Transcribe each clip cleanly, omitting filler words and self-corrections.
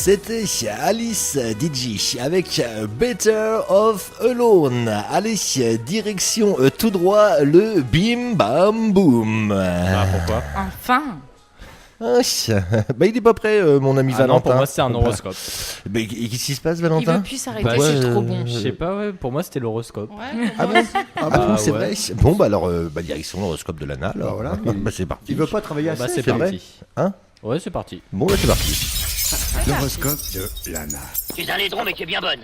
C'était Alice DJ avec Better Off Alone. Allez, direction tout droit le bim bam boum. Ah, pourquoi ? Enfin. Bah il est pas prêt mon ami Valentin. Non, pour moi c'est un horoscope. Mais qu'est-ce qui se passe Il Valentin? veut plus s'arrêter, Bah, c'est ouais, trop bon. Je sais pas, ouais, pour moi c'était l'horoscope. Ouais, Ah bon? C'est ouais. vrai. Bon bah alors direction l'horoscope de Lana. Alors voilà. bah, c'est parti. Il veut pas travailler assez. Bah c'est c'est vrai. parti. Hein? Ouais, c'est parti. Bon bah c'est parti. L'horoscope de Lana. Tu es un laidron mais qui est bien bonne.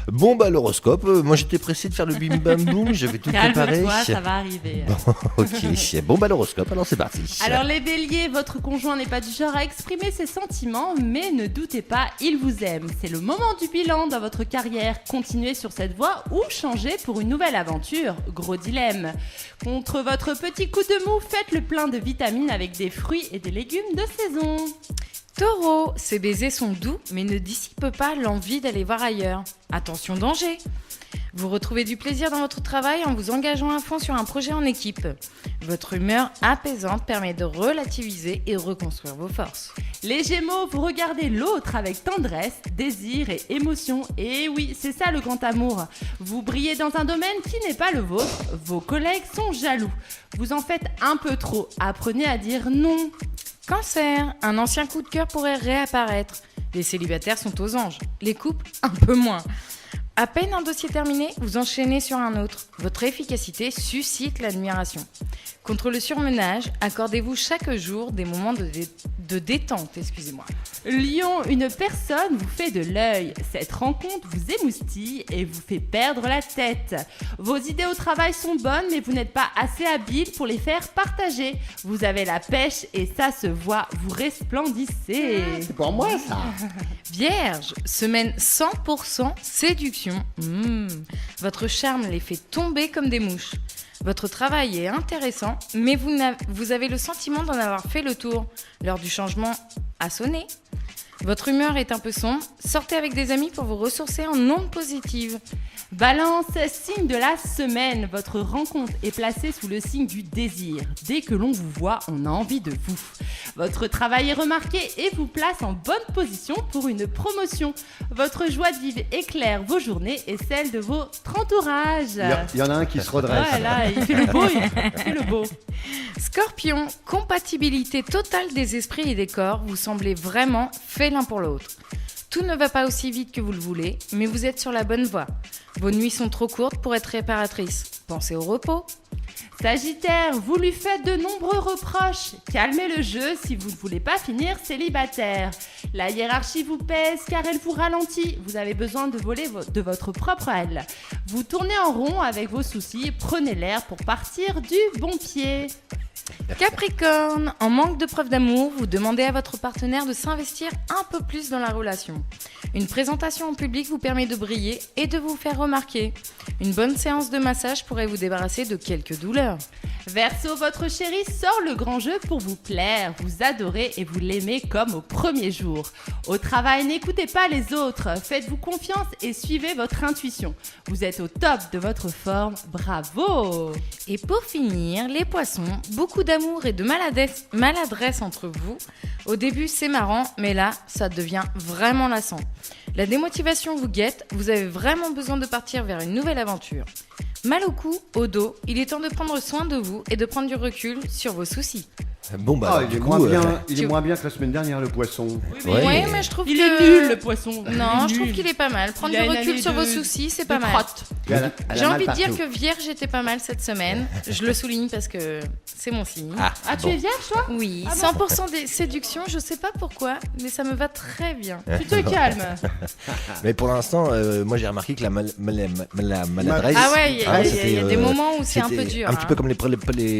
Bon bah l'horoscope, moi j'étais pressé de faire le bim bam boum, j'avais tout préparé. Calme-toi, ça va arriver. Ok, bon bah l'horoscope, alors c'est parti. Alors les béliers, votre conjoint n'est pas du genre à exprimer ses sentiments, mais ne doutez pas, il vous aime. C'est le moment du bilan dans votre carrière. Continuez sur cette voie ou changez pour une nouvelle aventure. Gros dilemme. Contre votre petit coup de mou, faites le plein de vitamines avec des fruits et des légumes de saison. Taureau, ces baisers sont doux, mais ne dissipent pas l'envie d'aller voir ailleurs. Attention danger. Vous retrouvez du plaisir dans votre travail en vous engageant à fond sur un projet en équipe. Votre humeur apaisante permet de relativiser et reconstruire vos forces. Les Gémeaux, vous regardez l'autre avec tendresse, désir et émotion. Et oui, c'est ça le grand amour. Vous brillez dans un domaine qui n'est pas le vôtre. Vos collègues sont jaloux. Vous en faites un peu trop. Apprenez à dire non. Cancer, un ancien coup de cœur pourrait réapparaître. Les célibataires sont aux anges, les couples un peu moins. À peine un dossier terminé, vous enchaînez sur un autre. Votre efficacité suscite l'admiration. Contre le surmenage, accordez-vous chaque jour des moments de détente. Lion, une personne vous fait de l'œil. Cette rencontre vous émoustille et vous fait perdre la tête. Vos idées au travail sont bonnes, mais vous n'êtes pas assez habile pour les faire partager. Vous avez la pêche et ça se voit, vous resplendissez. C'est pour moi ça. Vierge, semaine 100% séduction. Votre charme les fait tomber comme des mouches. Votre travail est intéressant, mais vous avez le sentiment d'en avoir fait le tour. L'heure du changement a sonné. Votre humeur est un peu sombre. Sortez avec des amis pour vous ressourcer en ondes positives. Balance, signe de la semaine. Votre rencontre est placée sous le signe du désir. Dès que l'on vous voit, on a envie de vous. Votre travail est remarqué et vous place en bonne position pour une promotion. Votre joie de vivre éclaire vos journées et celle de votre entourage. Il y en a un qui se redresse. Ouais, là, il fait le beau, il fait le beau. Scorpion, compatibilité totale des esprits et des corps. Vous semblez vraiment faits l'un pour l'autre. Tout ne va pas aussi vite que vous le voulez, mais vous êtes sur la bonne voie. Vos nuits sont trop courtes pour être réparatrices. Pensez au repos. Sagittaire, vous lui faites de nombreux reproches. Calmez le jeu si vous ne voulez pas finir célibataire. La hiérarchie vous pèse car elle vous ralentit. Vous avez besoin de voler de votre propre aile. Vous tournez en rond avec vos soucis. Prenez l'air pour partir du bon pied. Capricorne, en manque de preuves d'amour, vous demandez à votre partenaire de s'investir un peu plus dans la relation. Une présentation en public vous permet de briller et de vous faire remarquer. Une bonne séance de massage pourrait vous débarrasser de quelques douleurs. Verseau, votre chéri sort le grand jeu pour vous plaire. Vous adorez et vous l'aimez comme au premier jour. Au travail, n'écoutez pas les autres. Faites-vous confiance et suivez votre intuition. Vous êtes au top de votre forme. Bravo! Et pour finir, les poissons, beaucoup d'amour et de maladresse entre vous. Au début, c'est marrant, mais là, ça devient vraiment lassant. La démotivation vous guette, vous avez vraiment besoin de partir vers une nouvelle aventure. Mal au cou, au dos, il est temps de prendre soin de vous et de prendre du recul sur vos soucis. Bon bah Ah, alors, il est du moins coup, bien. Il est moins bien que la semaine dernière le poisson. Ouais. Oui, mais je trouve Il que... est nul, le poisson. Non, Il est je trouve nul. qu'il est pas mal. Prendre Il a du une recul année sur de- vos soucis, c'est de pas mal. crotte. Elle a J'ai mal envie de dire partout. que Vierge était pas mal cette semaine. Je le souligne parce que c'est mon signe. Ah, tu bon. es vierge, toi? Oui, Ah bon 100% des séductions, je sais pas pourquoi, mais ça me va très bien. Tu te calmes. Mais pour l'instant, moi j'ai remarqué que la maladresse. Ah ouais, il y a c'était, des moments où c'est un c'était peu dur. Un petit peu comme les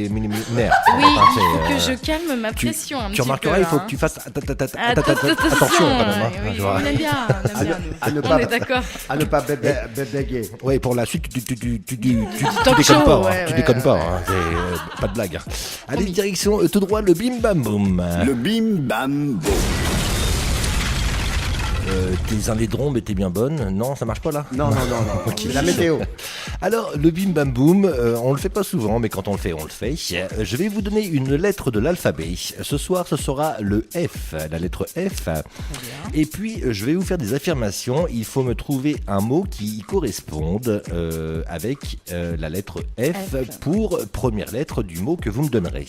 mères. Oui, il faut que je calme ma pression un Tu petit remarqueras, peu. il faut hein. que tu fasses Attention, attention quand même. oui, tu vois. On aime bien, on aime bien, nous. À ne On pas, est d'accord. à ne pas bégayer. Ouais, pour la suite, tu talk déconnes show, pas. ouais, Tu ouais, déconnes ouais, pas. ouais. hein, c'est, pas de blague. Allez, Promis. direction tout droit le bim bam boum. Le bim bam boum. tes indédrombes étaient bien bonnes. Non, ça marche pas là. Non. C'est la météo. Alors, le bim bam boum, on le fait pas souvent, mais quand on le fait, on le fait. Je vais vous donner une lettre de l'alphabet. Ce soir, ce sera le F, la lettre F. Et puis, je vais vous faire des affirmations. Il faut me trouver un mot qui y corresponde avec la lettre F pour première lettre du mot que vous me donnerez.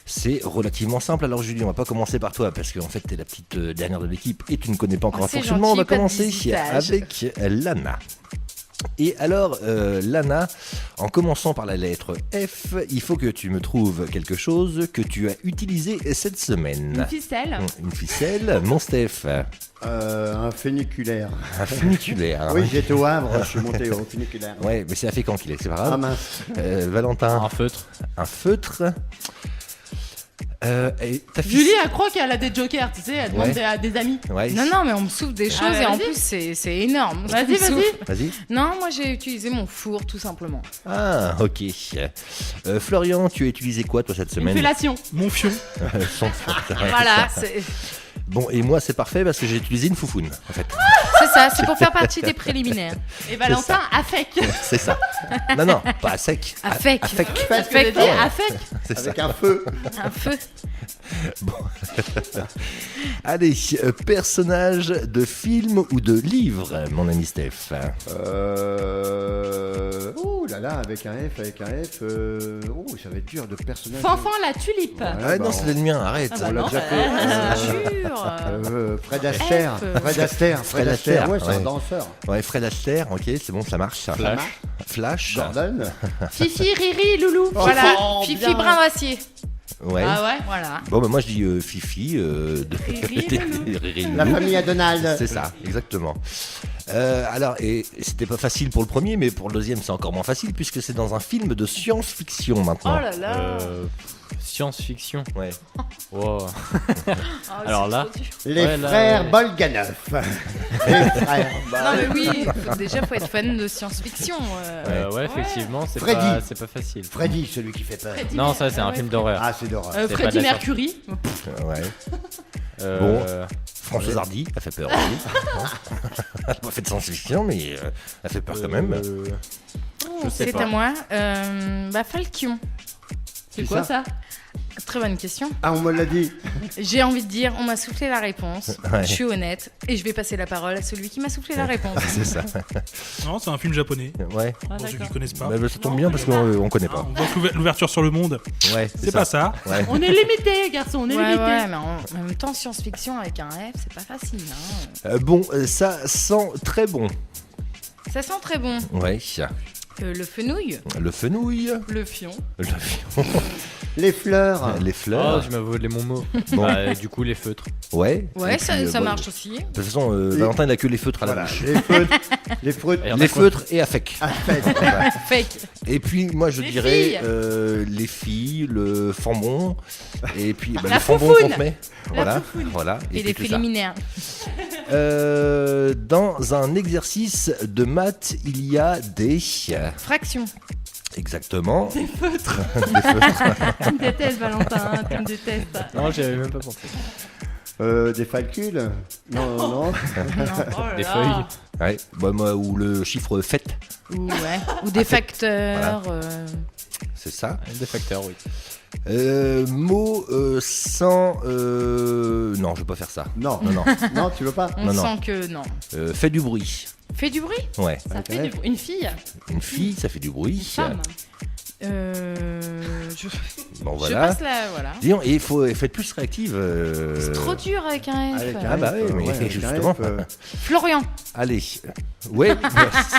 C'est relativement simple. Alors Julie, on va pas commencer par toi parce qu'en fait t'es la petite dernière de l'équipe et tu ne connais pas encore un C'est fonctionnement. gentil, On va pas de commencer visitage. avec Lana. Et alors Lana, en commençant par la lettre F, il faut que tu me trouves quelque chose que tu as utilisé cette semaine. Une ficelle. Une ficelle, mon Steph. Un funiculaire. Un funiculaire. Oui, j'étais au Havre, je suis monté au funiculaire. Ouais, mais c'est à Fécamp qu'il est, c'est pas Ah grave. mince. Valentin. Un feutre. Un feutre. Et ta Julie, elle croit qu'elle a des jokers, tu sais, elle demande Ouais. à des amis. Ouais. Non, mais on me souffle des choses et en vas-y. plus, c'est énorme. ce qu'on Vas-y, me vas-y. souffle. Vas-y. Non, moi j'ai utilisé mon four tout simplement. Ah, ok. Florian, tu as utilisé quoi toi cette Une semaine fellation. Mon fion. Sans faute, ouais, Voilà, c'est ça. c'est Bon, et moi c'est parfait parce que j'ai utilisé une foufoune en fait. ça, c'est pour faire partie des préliminaires. Et Valentin, affec. C'est ça. Non, pas à sec. Affec. À fec. Parce que j'ai dit affec. C'est ça. Avec un feu. Un feu. Allez, personnage de film ou de livre, mon ami Steph. Oh là là, avec un F. Oh, ça va être dur de personnage. Fanfan la tulipe. Ah non, c'est le mien, arrête. Ah bah On l'a non. déjà fait. Jure. Fred Astaire. F. Fred Astaire, ouais, c'est ouais. un danseur. Ouais, Fred Astaire, ok, c'est bon, ça marche. Flash. Flash. Gordon. Fifi, Riri, Loulou. Voilà, Oh, Fifi bien. Brindacier. Ouais. Ah ouais. Voilà. Bon, bah moi je dis Fifi. Riri, Loulou. Riri, La Loulou. famille à Donald. C'est ça, exactement. Alors, et c'était pas facile pour le premier, mais pour le deuxième, c'est encore moins facile puisque c'est dans un film de science-fiction Oh maintenant. là là. Science-fiction. Ouais. Wow. Oh, alors c'est là- trop dur. Les Ouais, là, frères ouais. Bolganov. Les frères. Non mais oui, faut être fan de science-fiction. Ouais, effectivement, c'est Freddy. pas facile. Freddy, celui qui fait peur. Freddy Non, ça c'est Ah un ouais, film Freddy. d'horreur. Ah, c'est d'horreur. c'est pas Freddie de la Mercury. Ouais. Euh, Françoise Hardy, elle fait peur aussi. Elle a pas fait de science-fiction, mais elle fait peur quand même. Je sais C'est pas. à moi. Falchion. C'est quoi ça? Très bonne question. Ah, on me l'a dit. J'ai envie de dire, on m'a soufflé la réponse. Ouais. Je suis honnête et je vais passer la parole à celui qui m'a soufflé la réponse. C'est ça. Non, c'est un film japonais. Ouais. Ah, Pour ceux qui d'accord. connaissent pas. Bah, ça tombe bien parce qu'on connaît Ah, pas. on voit que l'ouverture sur le monde, Ouais, c'est pas ça. Ouais. On est limité, garçon, on est Ouais, limité. ouais, mais en même temps, science-fiction avec un F, c'est pas facile. Hein. Bon, ça sent très bon. Ça sent très bon. Ouais. Le fenouil, Le fenouil, le fion. le fion, Les fleurs. les Oh, fleurs. tu m'as volé mon mot. Bon. Bah, du coup, les feutres. Ouais. Ouais, Et ça, puis, ça bon, marche aussi. De toute façon, Valentin, il a que les feutres à la Voilà. bouche. Les feutres. Les feutres. Et on a Les quoi feutres et à fec. Ah, fête. Fake. Et puis moi je Les dirais filles. les filles, le fambon et puis La le fambon foufoune. qu'on te met. Voilà, voilà. Et puis les tout ça. préliminaires. Dans un exercice de maths, il y a des Fraction. exactement. Des feutres. Des feutres. Tu me détestes, Valentin, hein, tu me détestes. Non, j'y avais même pas pensé. Des falcules. Non, non, non. Oh là Des là. feuilles. Ouais. Bah, moi, ou le chiffre fait, Ou, ouais. Ou des facteurs. c'est ça. Des facteurs, oui. Mot sans. Non, je vais pas faire ça. Non. Non, non. Non, tu veux pas. On Non, sent non. que non. Fait du bruit. Fait du bruit. Ouais. Ça Avec fait un du... Une fille. Une fille, ça fait du bruit. Une femme. Je Bon voilà. passe là, voilà. Dis donc, et il faut être plus réactive. C'est trop dur avec un F. Avec un Ah bah F, oui, mais avec un justement. F, Florian. Allez. Ouais, bah,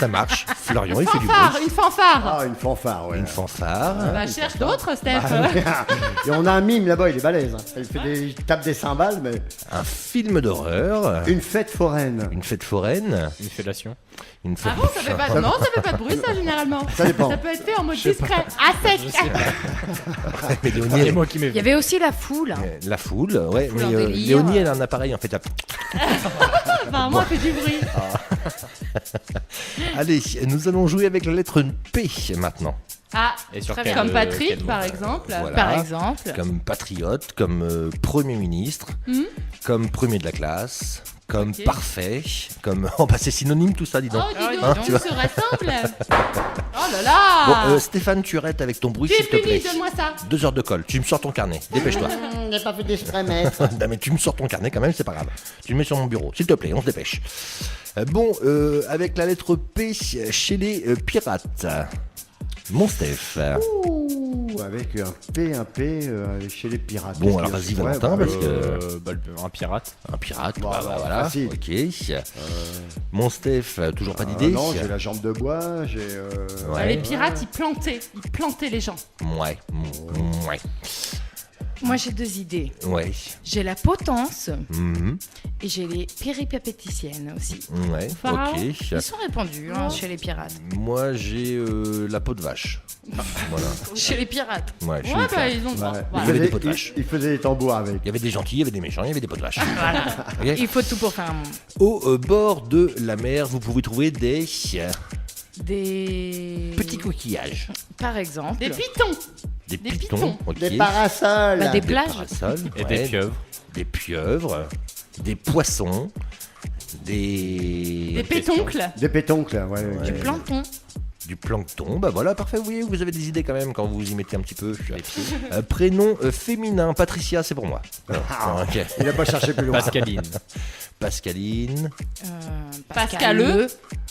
ça marche. Florian, il fait du Fanfare, bruit. une fanfare. Ah, une fanfare, ouais. Une fanfare. Bah, cherche d'autres, Steph. Et on a un mime là-bas, il est balèze. Il fait il tape des cymbales, mais. Un film d'horreur. Une fête foraine. Une fête foraine. Une fellation. Une fête Ah bon, ça fait pas... Non, ça fait pas de bruit, ça, généralement. Ça dépend. Ça peut être fait en mode discret. À sec. Mais C'est Léonie, moi qui m'ai Il y vu. avait aussi la foule. la foule, ouais, Foule mais en délire. Léonie, elle a un appareil en fait. Apparemment, elle fait du bruit. Allez, nous allons jouer avec la lettre P maintenant. Ah, Et sur Très quel, bien. comme Patrick, quel mot par exemple. Voilà. Par exemple. Comme patriote, comme Premier ministre, Mhm. comme premier de la classe, comme Ok. parfait, comme... Oh bah c'est synonyme tout ça, dis Oh, donc. dis donc, Hein, tout tu vois. se ressemble. Oh là là. Bon, Stéphane, tu arrêtes avec ton bruit, Tu es s'il te plaît. puni, donne-moi ça. 2 heures de colle, tu me sors ton carnet, dépêche-toi. Je n'ai pas fait d'exprès, maître. Non mais tu me sors ton carnet quand même, c'est pas grave. Tu le mets sur mon bureau, s'il te plaît, on se dépêche. Bon, avec la lettre P chez les pirates. Mon Steph. Ouh, avec un P chez les pirates. Bon, Qu'est-ce alors qu'il y a vas-y, Ouais, Valentin, bah, parce que... Un pirate. Un pirate, Bon, bah, bah, voilà, facile. ok. Mon Steph, toujours pas ah, d'idée. non, j'ai la jambe de bois, j'ai... Ouais. Les pirates, ils plantaient les gens. Ouais, ouais, Moi, j'ai 2 idées. ouais. J'ai la potence Mhm. et j'ai les péripapéticiennes aussi. Ouais, Pharaon. ok. Ils sont répandus chez les pirates. Moi, j'ai la peau de vache. Voilà. Chez les pirates. Ouais, chez Ouais, les bah, pirates. ils ont. Ouais. Voilà. Il y avait des pots de il, vache. il faisait des tambours avec. Il y avait des gentils, il y avait des méchants, il y avait des pots de vache. Voilà. Ok. Il faut tout pour faire un monde. Au bord de la mer, vous pouvez trouver des Des petits coquillages, Par exemple. Des pitons. des Des pitons, pitons. ok, Des parasols. Bah, des des plages. parasols, Et ouais, des pieuvres. des pieuvres, des poissons, des Des pétoncles. Des pétoncles, ouais. Ouais. Du plancton. du plancton. Bah voilà, parfait. Vous voyez, vous avez des idées quand même quand vous y mettez un petit peu. Prénom féminin, Patricia, c'est pour moi. Ok. Il n'a pas cherché plus loin. Pascaline. Pascaline. Pascaleux.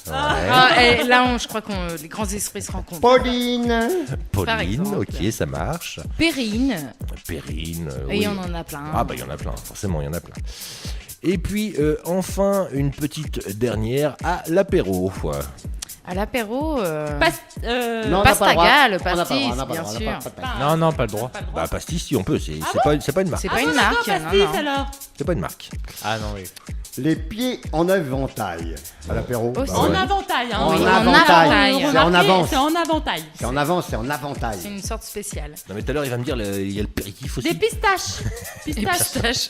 Ouais. Ah, et là, je crois que les grands esprits se rencontrent. Pauline. Pauline, exemple. ok, ça marche. Périne. Perrine. Et oui. on en a plein. Ah bah il y en a plein, forcément il y en a plein. Et puis enfin une petite dernière à l'apéro. À l'apéro, Non, on n'a pas le droit. Pastaga, le On n'a pas le droit, pastis, on n'a pas le bien droit, on sûr. n'a pas le droit. Non, non, pas le droit. Bah pastis si on peut, c'est Ah c'est pas une marque. C'est pas une marque, non, pastis non. alors. C'est pas une marque. Ah non, oui. Les pieds en éventail à l'apéro. Aussi. Bah En ouais. avantail, hein. En Oui, en avantail. avantail. C'est en avance. C'est en avantail. C'est en avance, c'est en avantail. C'est une sorte spéciale. Non mais tout à l'heure il va me dire il y a le péritif aussi. Des pistaches. Et Pistaches. pistache.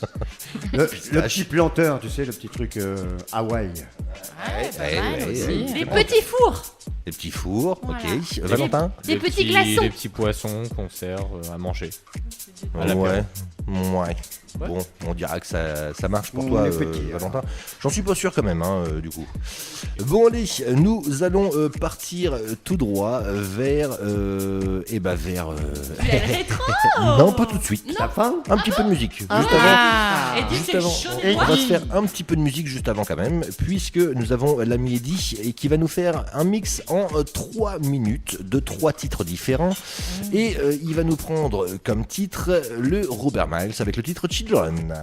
Le petit planteur, tu sais, le petit truc Hawaï. Ouais, pas ouais, mal ouais, aussi. ouais. Des petits fours. Les petits fours, Voilà. ok. Valentin. Des petits glaçons. Des petits poissons qu'on sert à manger. À l'apéro. Ouais. Ouais. Bon, on dira que ça marche pour toi, Les petits, Valentin. J'en suis pas sûr quand même, hein, du coup. Bon, allez, nous allons partir tout droit vers. vers. Le rétro. Non, pas tout de suite. La fin. Un petit peu de musique. Juste Ah. Et dis Juste c'est avant, chaud Et des on va doigts. se faire un petit peu de musique juste avant quand même, puisque nous avons l'ami Eddy qui va nous faire un mix en 3 minutes de 3 titres différents. Et il va nous prendre comme titre le Robert Miles avec le titre Children.